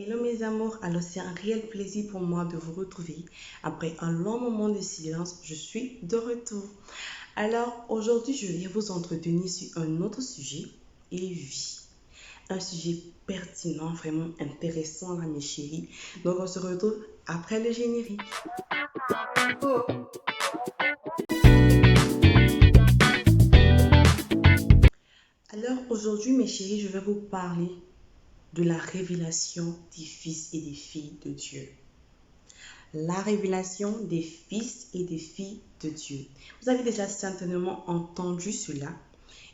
Hello mes amours, alors c'est un réel plaisir pour moi de vous retrouver. Après un long moment de silence, je suis de retour. Alors aujourd'hui, je vais vous entretenir sur un autre sujet, et oui, un sujet pertinent, vraiment intéressant là mes chéris. Donc on se retrouve après le générique. Alors aujourd'hui mes chéris, je vais vous parler de la révélation des fils et des filles de Dieu. La révélation des fils et des filles de Dieu. Vous avez déjà certainement entendu cela.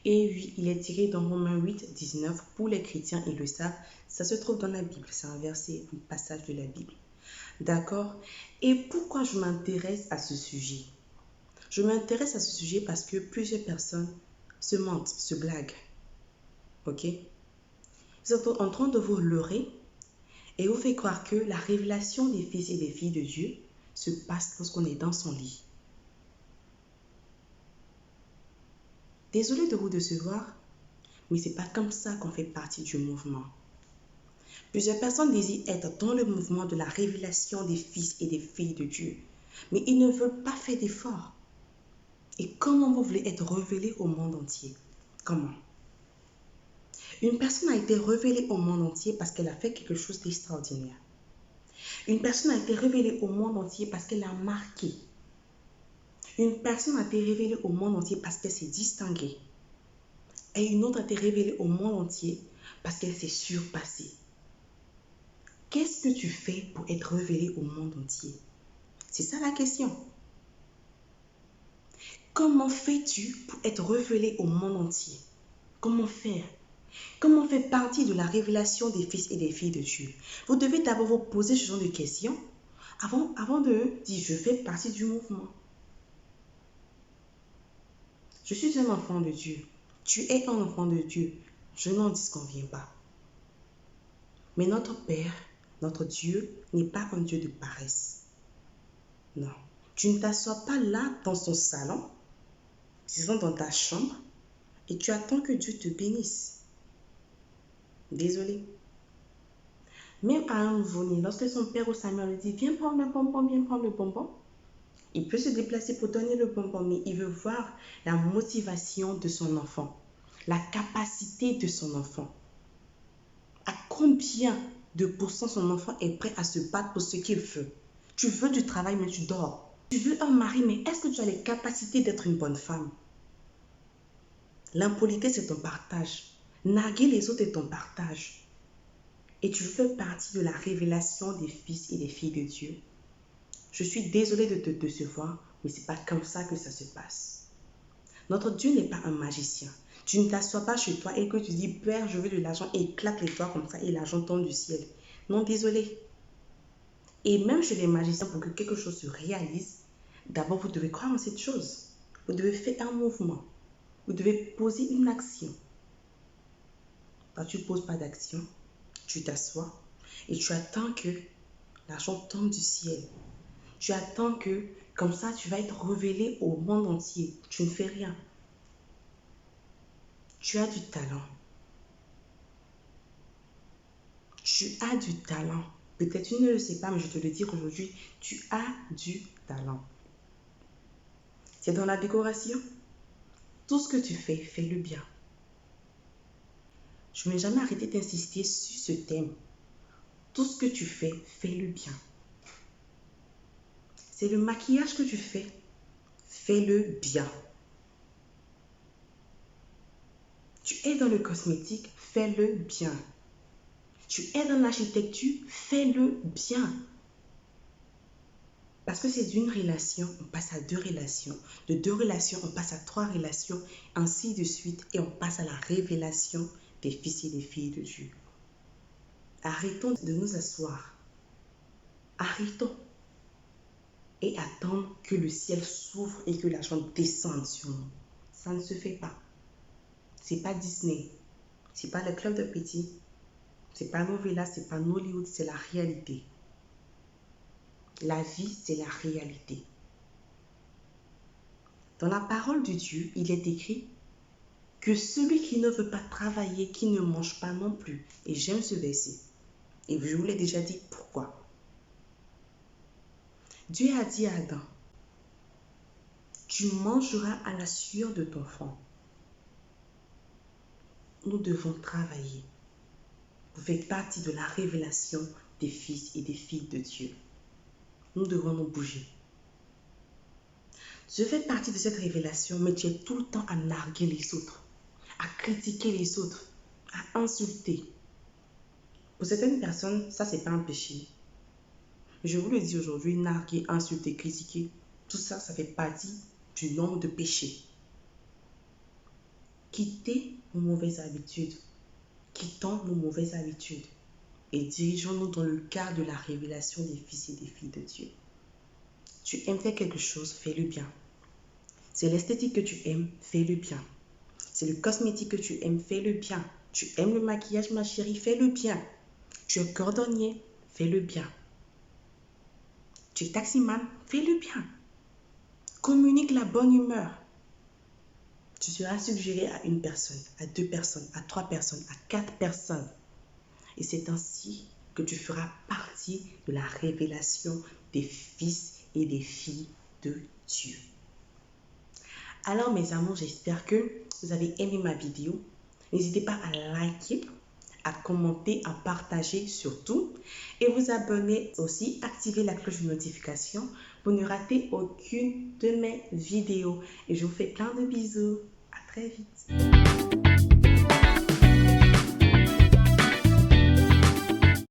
Et oui, il est tiré dans Romains 8, 19. Pour les chrétiens, ils le savent. Ça se trouve dans la Bible. C'est un verset, un passage de la Bible. D'accord? Et pourquoi je m'intéresse à ce sujet? Je m'intéresse à ce sujet parce que plusieurs personnes se mentent, se blaguent. Ok? Ils sont en train de vous leurrer et vous fait croire que la révélation des fils et des filles de Dieu se passe lorsqu'on est dans son lit. Désolé de vous décevoir, mais c'est pas comme ça qu'on fait partie du mouvement. Plusieurs personnes désirent être dans le mouvement de la révélation des fils et des filles de Dieu, mais ils ne veulent pas faire d'efforts. Et comment vous voulez être révélé au monde entier? Comment? Une personne a été révélée au monde entier parce qu'elle a fait quelque chose d'extraordinaire. Une personne a été révélée au monde entier parce qu'elle a marqué. Une personne a été révélée au monde entier parce qu'elle s'est distinguée. Et une autre a été révélée au monde entier parce qu'elle s'est surpassée. Qu'est-ce que tu fais pour être révélé au monde entier? C'est ça la question. Comment fais-tu pour être révélé au monde entier? Comment faire? Comment faire partie de la révélation des fils et des filles de Dieu? Vous devez d'abord vous poser ce genre de questions avant de dire je fais partie du mouvement. Je suis un enfant de Dieu. Tu es un enfant de Dieu. Je n'en disconviens pas. Mais notre Père, notre Dieu, n'est pas un Dieu de paresse. Non. Tu ne t'assois pas là dans son salon, disons dans ta chambre, et tu attends que Dieu te bénisse. Désolé. Même à un nouveau-né, lorsque son père ou sa mère lui dit viens prendre le bonbon, il peut se déplacer pour donner le bonbon, mais il veut voir la motivation de son enfant, la capacité de son enfant. À combien de pourcents son enfant est prêt à se battre pour ce qu'il veut? Tu veux du travail, mais tu dors. Tu veux un mari, mais est-ce que tu as les capacités d'être une bonne femme? L'impolitesse, c'est ton partage. Narguer les autres est ton partage. Et tu fais partie de la révélation des fils et des filles de Dieu. Je suis désolée de te décevoir, mais ce n'est pas comme ça que ça se passe. Notre Dieu n'est pas un magicien. Tu ne t'assois pas chez toi et que tu dis, Père, je veux de l'argent, et claque les doigts comme ça et l'argent tombe du ciel. Non, désolé. Et même chez les magiciens, pour que quelque chose se réalise, d'abord vous devez croire en cette chose. Vous devez faire un mouvement. Vous devez poser une action. Quand tu ne poses pas d'action, tu t'assois et tu attends que l'argent tombe du ciel. Tu attends que, comme ça, tu vas être révélé au monde entier. Tu ne fais rien. Tu as du talent. Tu as du talent. Peut-être tu ne le sais pas, mais je te le dis aujourd'hui, tu as du talent. C'est dans la décoration. Tout ce que tu fais, fais-le bien. Je ne vais jamais arrêter d'insister sur ce thème. Tout ce que tu fais, fais-le bien. C'est le maquillage que tu fais, fais-le bien. Tu es dans le cosmétique, fais-le bien. Tu es dans l'architecture, fais-le bien. Parce que c'est d'une relation, on passe à deux relations. De deux relations, on passe à trois relations, ainsi de suite. Et on passe à la révélation des fils et des filles de Dieu. Arrêtons de nous asseoir. Arrêtons. Et attendre que le ciel s'ouvre et que l'argent descende sur nous. Ça ne se fait pas. C'est pas Disney. C'est pas le club de petits. C'est pas Novella, c'est pas Nollywood, c'est la réalité. La vie, c'est la réalité. Dans la parole de Dieu, il est écrit que celui qui ne veut pas travailler, qui ne mange pas non plus. Et j'aime ce verset. Et je vous l'ai déjà dit pourquoi. Dieu a dit à Adam, tu mangeras à la sueur de ton front. Nous devons travailler. Vous faites partie de la révélation des fils et des filles de Dieu. Nous devons nous bouger. Je fais partie de cette révélation, mais tu es tout le temps à narguer les autres, à critiquer les autres, à insulter. Pour certaines personnes, ça, c'est pas un péché. Je vous le dis aujourd'hui, narguer, insulter, critiquer, tout ça, ça fait partie du nombre de péchés. Quittez nos mauvaises habitudes. Quittons nos mauvaises habitudes et dirigeons-nous dans le cadre de la révélation des fils et des filles de Dieu. Tu aimes faire quelque chose, fais-le bien. C'est l'esthétique que tu aimes, fais-le bien. C'est le cosmétique que tu aimes, fais-le bien. Tu aimes le maquillage, ma chérie, fais-le bien. Tu es cordonnier, fais-le bien. Tu es taximan, fais-le bien. Communique la bonne humeur. Tu seras suggéré à une personne, à 2 personnes, à 3 personnes, à 4 personnes. Et c'est ainsi que tu feras partie de la révélation des fils et des filles de Dieu. Alors mes amours, j'espère que vous avez aimé ma vidéo. N'hésitez pas à liker, à commenter, à partager surtout. Et vous abonner aussi, activer la cloche de notification pour ne rater aucune de mes vidéos. Et je vous fais plein de bisous. À très vite.